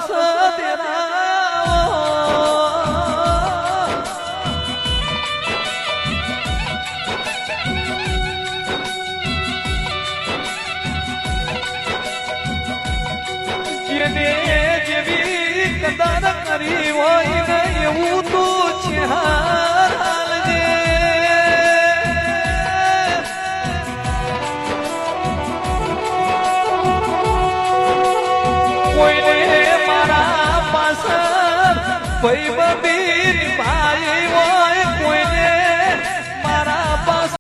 બસ તેરા જેને જેવી કદર કરી હોય ને એવું તો છે હાલજે કોઈને મારા પાછળ ભાઈ